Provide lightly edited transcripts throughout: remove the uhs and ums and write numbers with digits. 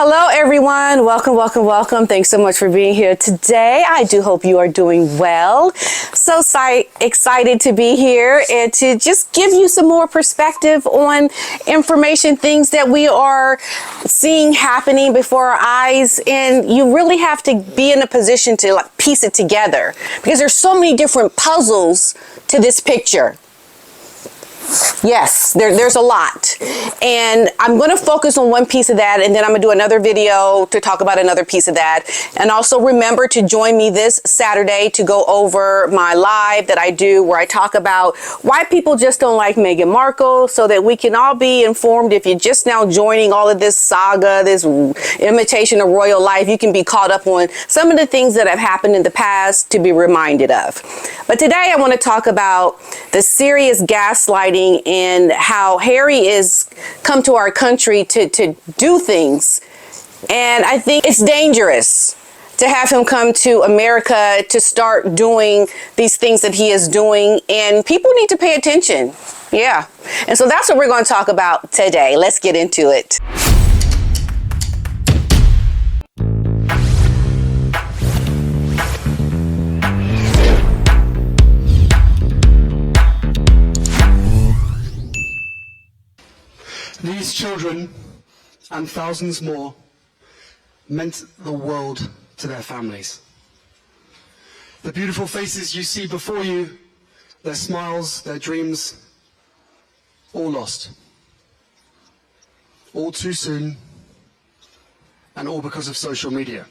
Hello, everyone. Welcome, welcome, welcome. Thanks so much for being here today. I do hope you are doing well. So excited to be here and to just give you some more perspective on information, things that we are seeing happening before our eyes. And you really have to be in a position to piece it together because there's so many different puzzles to this picture. Yes, there's a lot. And I'm going to focus on one piece of that, and then I'm going to do another video to talk about another piece of that. And also remember to join me this Saturday to go over my live that I do where I talk about why people just don't like Meghan Markle, so that we can all be informed. If you're just now joining all of this saga, this imitation of royal life, you can be caught up on some of the things that have happened in the past to be reminded of. But today I want to talk about the serious gaslighting and how Harry is come to our country to do things. And I think it's dangerous to have him come to America to start doing these things that he is doing. And people need to pay attention. Yeah. And so that's what we're going to talk about today. Let's get into it. These children and thousands more meant the world to their families. The beautiful faces you see before you, their smiles, their dreams, all lost. All too soon, and all because of social media.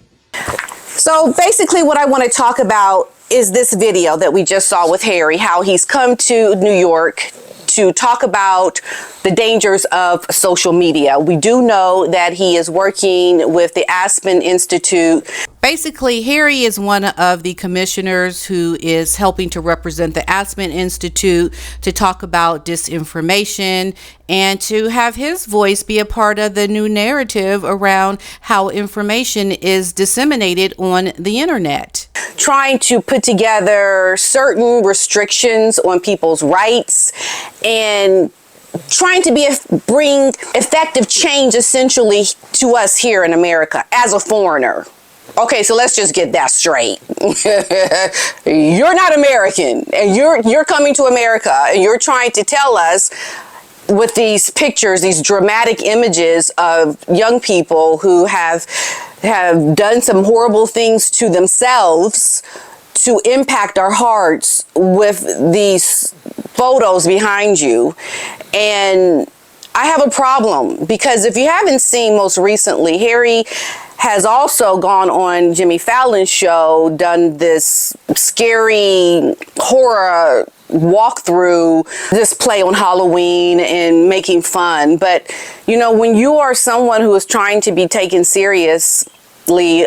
So basically what I want to talk about is this video that we just saw with Harry, how he's come to New York to talk about the dangers of social media. We do know that he is working with the Aspen Institute. Basically, Harry is one of the commissioners who is helping to represent the Aspen Institute to talk about disinformation and to have his voice be a part of the new narrative around how information is disseminated on the internet. Trying to put together certain restrictions on people's rights and trying to bring effective change essentially to us here in America as a foreigner. Okay, so let's just get that straight. You're not American, and you're coming to America, and you're trying to tell us with these pictures, these dramatic images of young people who have done some horrible things to themselves to impact our hearts with these photos behind you. And I have a problem because if you haven't seen most recently, Harry has also gone on Jimmy Fallon's show, done this scary horror walkthrough, this play on Halloween and making fun. But, you know, when you are someone who is trying to be taken seriously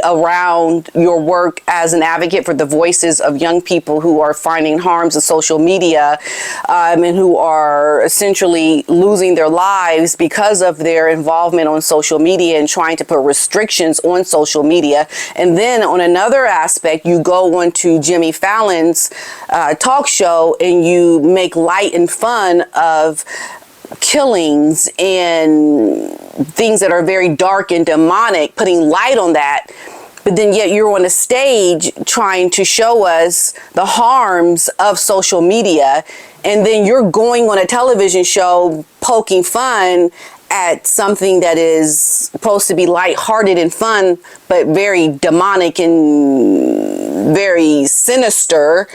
around your work as an advocate for the voices of young people who are finding harms of social media and who are essentially losing their lives because of their involvement on social media and trying to put restrictions on social media. And then on another aspect, you go on to Jimmy Fallon's talk show and you make light and fun of killings and things that are very dark and demonic, putting light on that. But then yet you're on a stage trying to show us the harms of social media. And then you're going on a television show poking fun at something that is supposed to be lighthearted and fun, but very demonic and very sinister.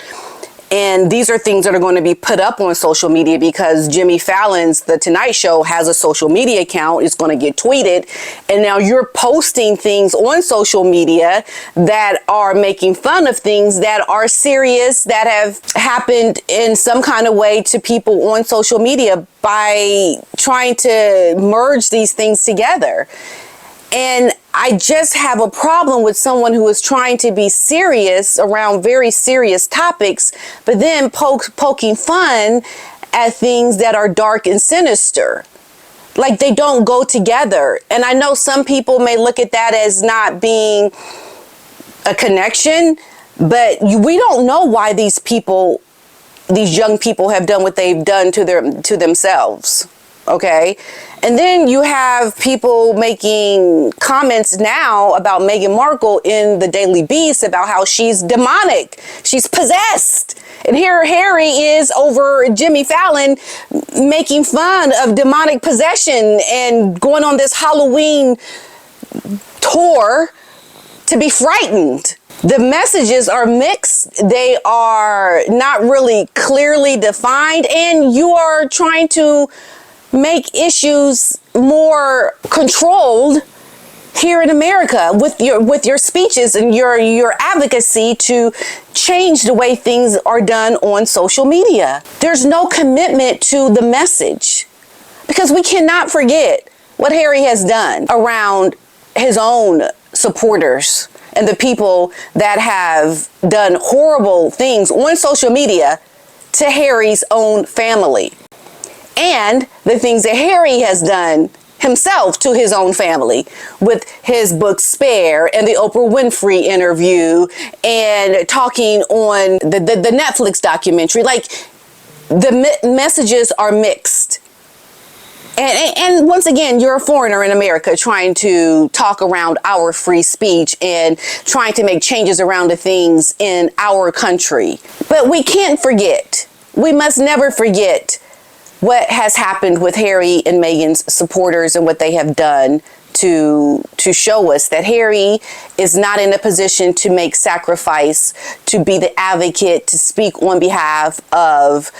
And these are things that are going to be put up on social media because Jimmy Fallon's The Tonight Show has a social media account. It's going to get tweeted. And now you're posting things on social media that are making fun of things that are serious, that have happened in some kind of way to people on social media by trying to merge these things together. And I just have a problem with someone who is trying to be serious around very serious topics, but then poking fun at things that are dark and sinister. Like they don't go together. And I know some people may look at that as not being a connection, but we don't know why these young people have done what they've done to themselves. Okay. And then you have people making comments now about Meghan Markle in the Daily Beast about how she's demonic, she's possessed. And here Harry is over Jimmy Fallon making fun of demonic possession and going on this Halloween tour to be frightened. The messages are mixed. They are not really clearly defined, and you are trying to make issues more controlled here in America with your speeches and your advocacy to change the way things are done on social media. There's no commitment to the message, because we cannot forget what Harry has done around his own supporters and the people that have done horrible things on social media to Harry's own family, and the things that Harry has done himself to his own family with his book Spare and the Oprah Winfrey interview and talking on the Netflix documentary. Like, the messages are mixed. And once again, you're a foreigner in America trying to talk around our free speech and trying to make changes around the things in our country. But we can't forget, we must never forget what has happened with Harry and Meghan's supporters and what they have done to show us that Harry is not in a position to make sacrifice, to be the advocate, to speak on behalf of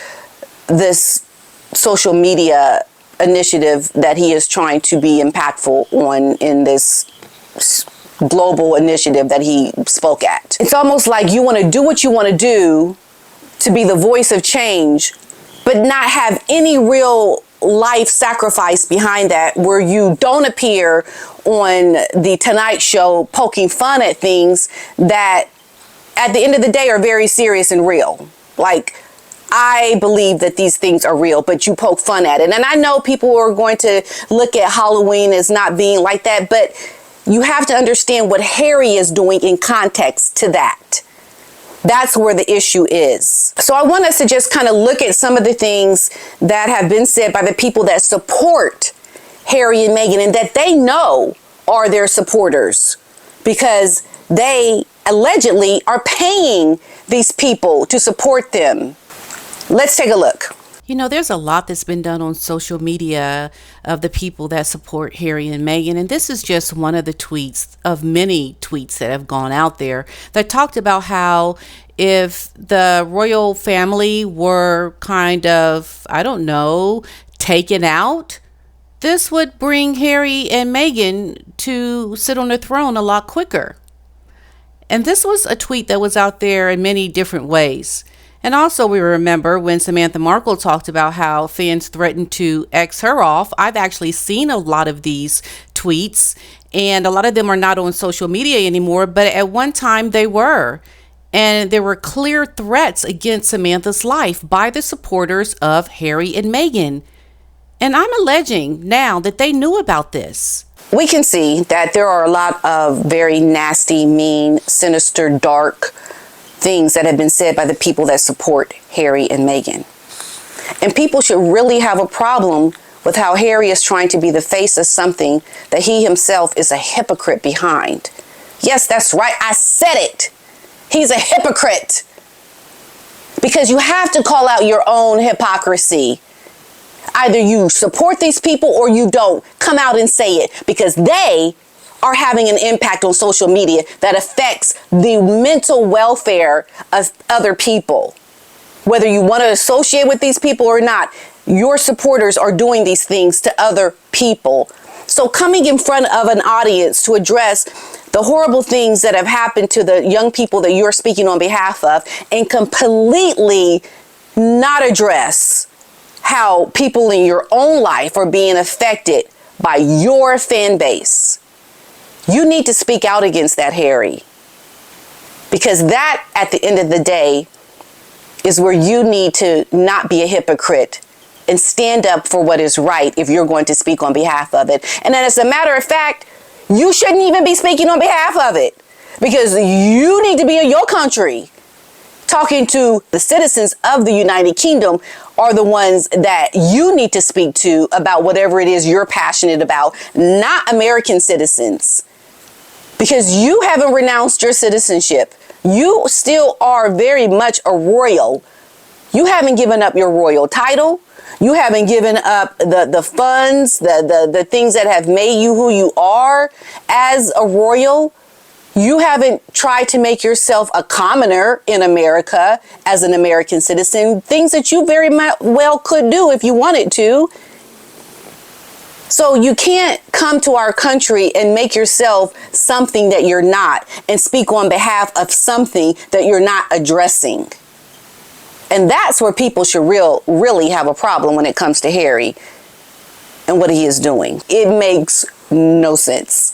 this social media initiative that he is trying to be impactful on in this global initiative that he spoke at. It's almost like you want to do what you want to do to be the voice of change, but not have any real life sacrifice behind that, where you don't appear on the Tonight Show poking fun at things that at the end of the day are very serious and real. Like, I believe that these things are real, but you poke fun at it. And I know people are going to look at Halloween as not being like that, but you have to understand what Harry is doing in context to that. That's where the issue is. So I want us to just kind of look at some of the things that have been said by the people that support Harry and Meghan and that they know are their supporters, because they allegedly are paying these people to support them. Let's take a look. You know, there's a lot that's been done on social media of the people that support Harry and Meghan. And this is just one of the tweets of many tweets that have gone out there that talked about how if the royal family were kind of, I don't know, taken out, this would bring Harry and Meghan to sit on the throne a lot quicker. And this was a tweet that was out there in many different ways. And also, we remember when Samantha Markle talked about how fans threatened to X her off. I've actually seen a lot of these tweets, and a lot of them are not on social media anymore, but at one time they were. And there were clear threats against Samantha's life by the supporters of Harry and Meghan. And I'm alleging now that they knew about this. We can see that there are a lot of very nasty, mean, sinister, dark things that have been said by the people that support Harry and Meghan. And people should really have a problem with how Harry is trying to be the face of something that he himself is a hypocrite behind. Yes, that's right. I said it. He's a hypocrite. Because you have to call out your own hypocrisy. Either you support these people or you don't. Come out and say it, because they are having an impact on social media that affects the mental welfare of other people. Whether you want to associate with these people or not, your supporters are doing these things to other people. So coming in front of an audience to address the horrible things that have happened to the young people that you're speaking on behalf of, and completely not address how people in your own life are being affected by your fan base. You need to speak out against that, Harry. Because that, at the end of the day, is where you need to not be a hypocrite and stand up for what is right if you're going to speak on behalf of it. And then, as a matter of fact, you shouldn't even be speaking on behalf of it, because you need to be in your country talking to the citizens of the United Kingdom are the ones that you need to speak to about whatever it is you're passionate about, not American citizens. Because you haven't renounced your citizenship. You still are very much a royal. You haven't given up your royal title. You haven't given up the funds, the things that have made you who you are as a royal. You haven't tried to make yourself a commoner in America as an American citizen, things that you very well could do if you wanted to. So you can't come to our country and make yourself something that you're not and speak on behalf of something that you're not addressing. And that's where people should really have a problem when it comes to Harry and what he is doing. It makes no sense.